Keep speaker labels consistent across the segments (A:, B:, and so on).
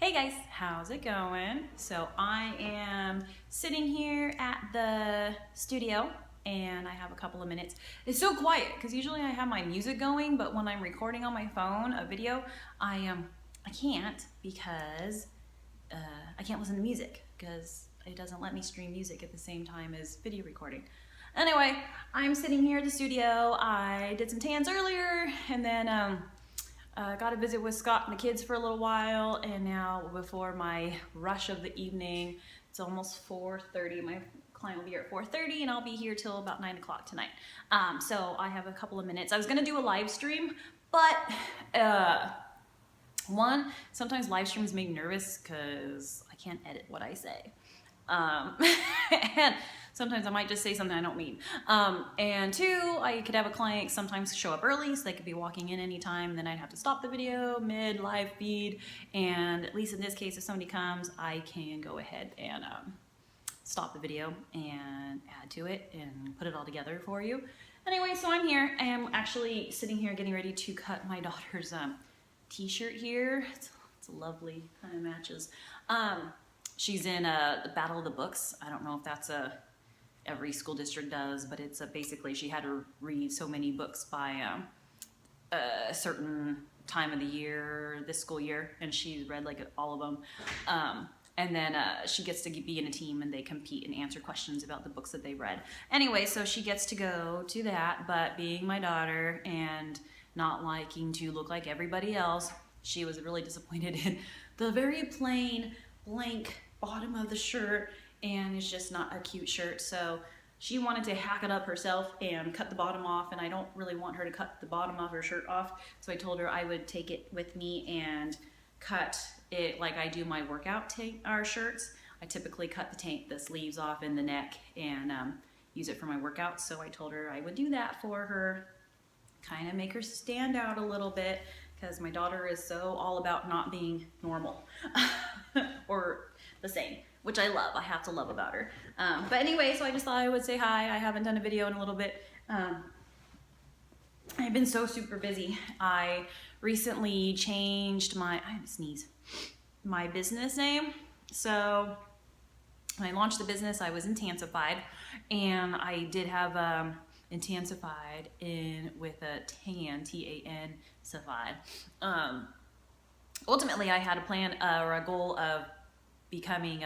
A: Hey guys, how's it going? So I am sitting here at the studio and I have a couple of minutes. It's so quiet because usually I have my music going, but when I'm recording on my phone a video, I can't because uh, I can't listen to music because it doesn't let me stream music at the same time as video recording. Anyway, I'm sitting here at the studio. I did some tans earlier and then got to visit with Scott and the kids for a little while, and now before my rush of the evening, it's almost 4:30. My client will be here at 4:30, and I'll be here till about 9 o'clock tonight. So I have a couple of minutes. I was gonna do a live stream, but sometimes live streams make me nervous because I can't edit what I say. And sometimes I might just say something I don't mean. And two, I could have a client sometimes show up early, so they could be walking in anytime. Then I'd have to stop the video mid live feed. And at least in this case, if somebody comes, I can go ahead and stop the video and add to it and put it all together for you. Anyway, so I'm here. I'm actually sitting here getting ready to cut my daughter's t-shirt here. It's lovely, kind of matches. She's in the Battle of the Books. I don't know if that's every school district does, but it's basically she had to read so many books by a certain time of the year, this school year, and she read like all of them. And then she gets to be in a team and they compete and answer questions about the books that they read. Anyway, so she gets to go to that, but being my daughter and not liking to look like everybody else, she was really disappointed in the very plain blank bottom of the shirt, and it's just not a cute shirt. So she wanted to hack it up herself and cut the bottom off, and I don't really want her to cut the bottom of her shirt off. So I told her I would take it with me and cut it like I do my workout shirts. I typically cut the sleeves off and the neck and use it for my workouts. So I told her I would do that for her, kind of make her stand out a little bit, because my daughter is so all about not being normal or the same, which I love. I have to love about her. But anyway, so I just thought I would say hi. I haven't done a video in a little bit. I've been so super busy. I recently changed I had to sneeze, my business name. So when I launched the business, I was Intensified, and I did have Intensified in with a tan, T-A-N, Cified. Ultimately, I had a plan or a goal of becoming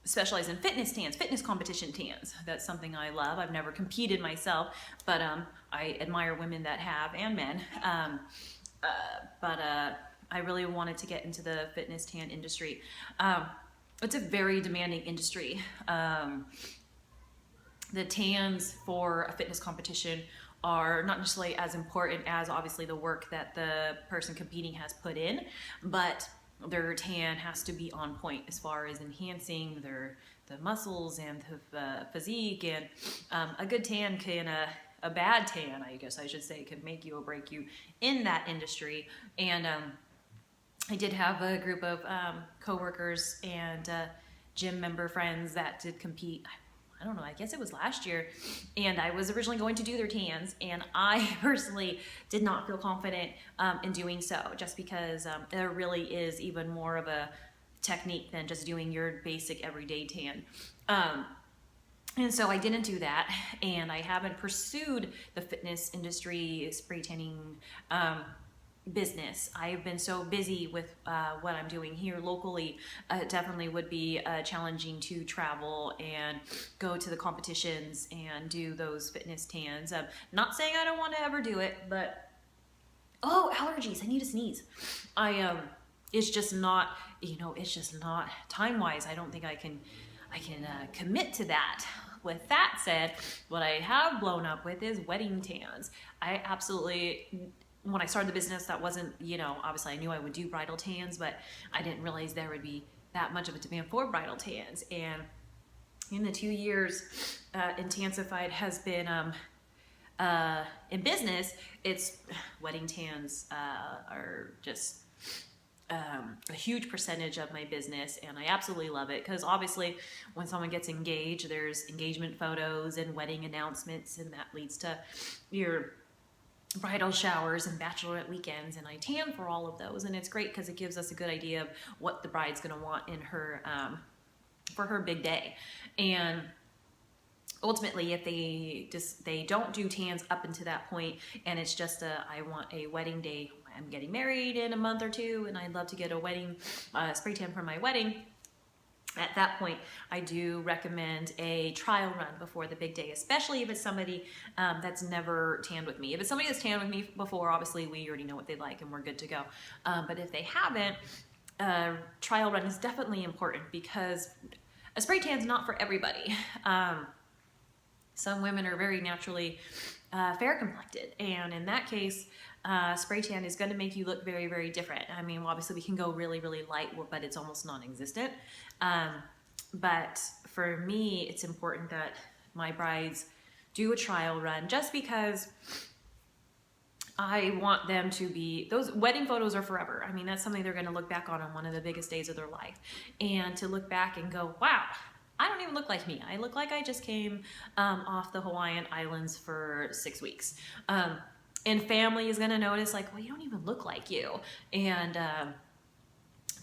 A: specialized in fitness tans, fitness competition tans. That's something I love. I've never competed myself, but I admire women that have, and men. But I really wanted to get into the fitness tan industry. It's a very demanding industry. The tans for a fitness competition are not necessarily as important as obviously the work that the person competing has put in, but their tan has to be on point as far as enhancing the muscles and the physique. And a good tan a bad tan, I guess I should say, can make you or break you in that industry. And I did have a group of coworkers and gym member friends that did compete. I don't know, I guess it was last year, and I was originally going to do their tans, and I personally did not feel confident in doing so, just because there really is even more of a technique than just doing your basic everyday tan. And so I didn't do that, and I haven't pursued the fitness industry, spray tanning business. I've been so busy with what I'm doing here locally. It definitely would be challenging to travel and go to the competitions and do those fitness tans. Not saying I don't want to ever do it, but allergies, I need to sneeze. It's just not, it's just not time-wise. I don't think I can commit to that. With that said, what I have blown up with is wedding tans. I absolutely, when I started the business, that wasn't, obviously I knew I would do bridal tans, but I didn't realize there would be that much of a demand for bridal tans. And in the 2 years Intensified has been in business, it's wedding tans are just a huge percentage of my business, and I absolutely love it, because obviously when someone gets engaged, there's engagement photos and wedding announcements, and that leads to your bridal showers and bachelorette weekends, and I tan for all of those, and it's great because it gives us a good idea of what the bride's going to want in her for her big day. And ultimately, if they don't do tans up until that point, and it's just I want a wedding day, I'm getting married in a month or two, and I'd love to get a wedding spray tan for my wedding. At that point, I do recommend a trial run before the big day, especially if it's somebody that's never tanned with me. If it's somebody that's tanned with me before, obviously we already know what they like and we're good to go. But if they haven't, trial run is definitely important because a spray tan is not for everybody. Some women are very naturally fair complected, and in that case, spray tan is going to make you look very, very different. I mean, obviously we can go really, really light, but it's almost non-existent. But for me, it's important that my brides do a trial run, just because I want them to be, those wedding photos are forever. I mean, that's something they're going to look back on one of the biggest days of their life, and to look back and go, wow, I don't even look like me. I look like I just came off the Hawaiian Islands for 6 weeks. And family is going to notice, like, well, you don't even look like you. And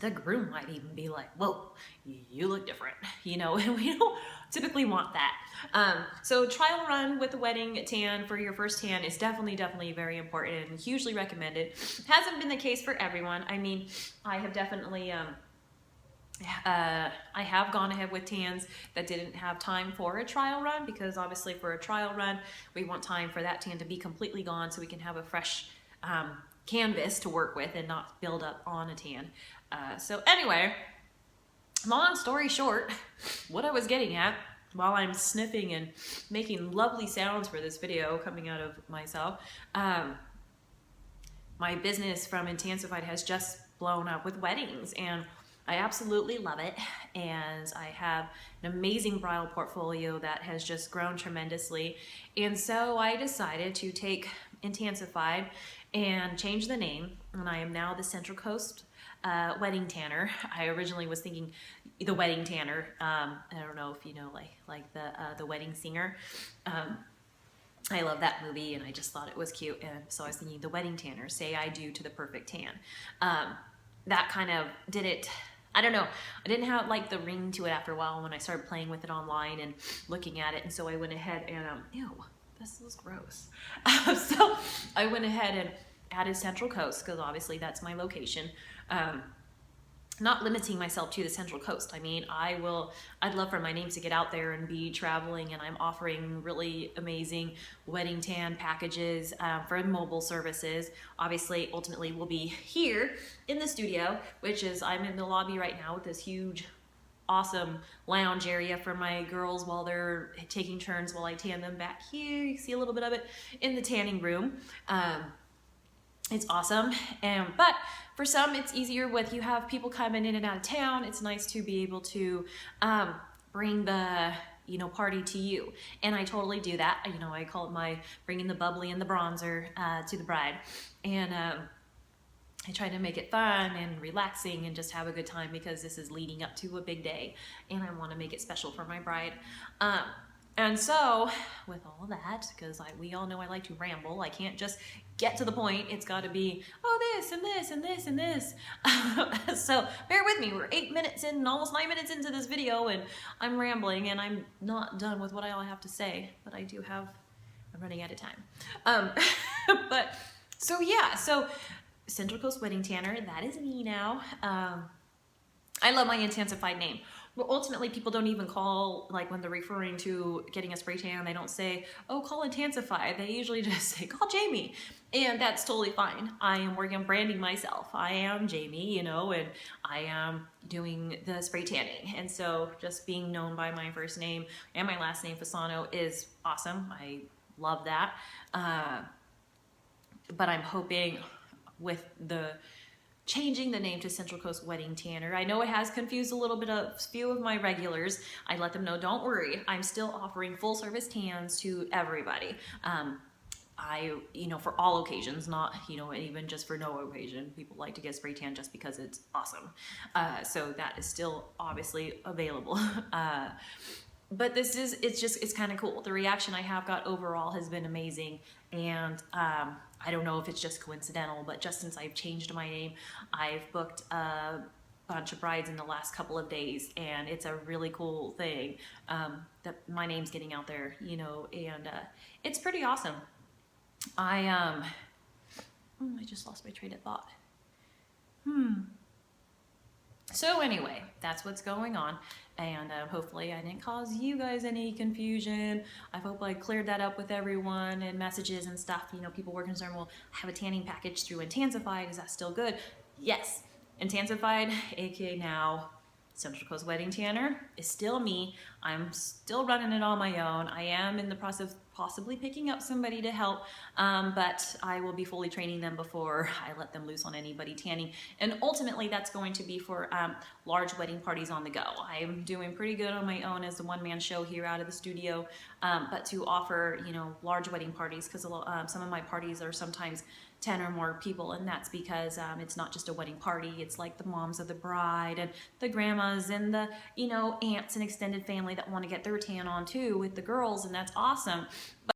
A: the groom might even be like, whoa, you look different, you know, and we don't typically want that. So trial run with the wedding tan for your first tan is definitely very important and hugely recommended. Hasn't been the case for everyone. I mean, I have definitely, I have gone ahead with tans that didn't have time for a trial run, because obviously for a trial run, we want time for that tan to be completely gone so we can have a fresh canvas to work with and not build up on a tan. So anyway, long story short, what I was getting at while I'm sniffing and making lovely sounds for this video coming out of myself, my business from Intensified has just blown up with weddings, and I absolutely love it, and I have an amazing bridal portfolio that has just grown tremendously. And so I decided to take Intensified and change the name, and I am now the Central Coast Wedding Tanner. I originally was thinking the Wedding Tanner. I don't know if you know, like the Wedding Singer. I love that movie, and I just thought it was cute, and so I was thinking the Wedding Tanner, say I do to the perfect tan. That kind of did it. I don't know, I didn't have like the ring to it after a while when I started playing with it online and looking at it, and so I went ahead and ew, this is gross. So I went ahead and added Central Coast, because obviously that's my location. Not limiting myself to the Central Coast. I mean, I'd love for my name to get out there and be traveling, and I'm offering really amazing wedding tan packages for mobile services. Obviously, ultimately, we'll be here in the studio, which is, I'm in the lobby right now with this huge, awesome lounge area for my girls while they're taking turns while I tan them. Back here, you can see a little bit of it in the tanning room. It's awesome, but for some it's easier with, you have people coming in and out of town. It's nice to be able to bring the party to you, and I totally do that. I call it my bringing the bubbly and the bronzer to the bride, and I try to make it fun and relaxing and just have a good time, because this is leading up to a big day and I want to make it special for my bride. And so, with all that, because we all know I like to ramble, I can't just get to the point. It's got to be, oh, this and this and this and this. So bear with me. We're 8 minutes in, almost 9 minutes into this video, and I'm rambling, and I'm not done with what I all have to say. But I'm running out of time. But so yeah, so Central Coast Wedding Tanner, that is me now. I love my Intensified name. But ultimately, people don't even call, like when they're referring to getting a spray tan, they don't say, oh, call Intensified. They usually just say, call Jamie. And that's totally fine. I am working on branding myself. I am Jamie, and I am doing the spray tanning. And so just being known by my first name and my last name, Fasano, is awesome. I love that. But I'm hoping with the changing the name to Central Coast Wedding Tanner, I know it has confused a few of my regulars. I let them know, don't worry, I'm still offering full service tans to everybody. For all occasions, not, even just for no occasion. People like to get spray tan just because it's awesome. So that is still obviously available. But it's kind of cool. The reaction I have got overall has been amazing. And I don't know if it's just coincidental, but just since I've changed my name, I've booked a bunch of brides in the last couple of days, and it's a really cool thing that my name's getting out there, you know, and it's pretty awesome. I just lost my train of thought. So anyway, that's what's going on, and hopefully I didn't cause you guys any confusion. I hope I cleared that up with everyone and messages and stuff. You know, people were concerned, well, I have a tanning package through Intensified, is that still good? Yes, Intensified, aka now Central Coast Wedding Tanner, is still me. I'm still running it on my own. I am in the process of possibly picking up somebody to help, but I will be fully training them before I let them loose on anybody tanning. And ultimately, that's going to be for large wedding parties on the go. I'm doing pretty good on my own as the one-man show here out of the studio, but to offer, you know, large wedding parties, because some of my parties are sometimes 10 or more people, and that's because it's not just a wedding party. It's like the moms of the bride and the grandmas and the, you know, aunts and extended family that want to get their tan on too with the girls, and that's awesome.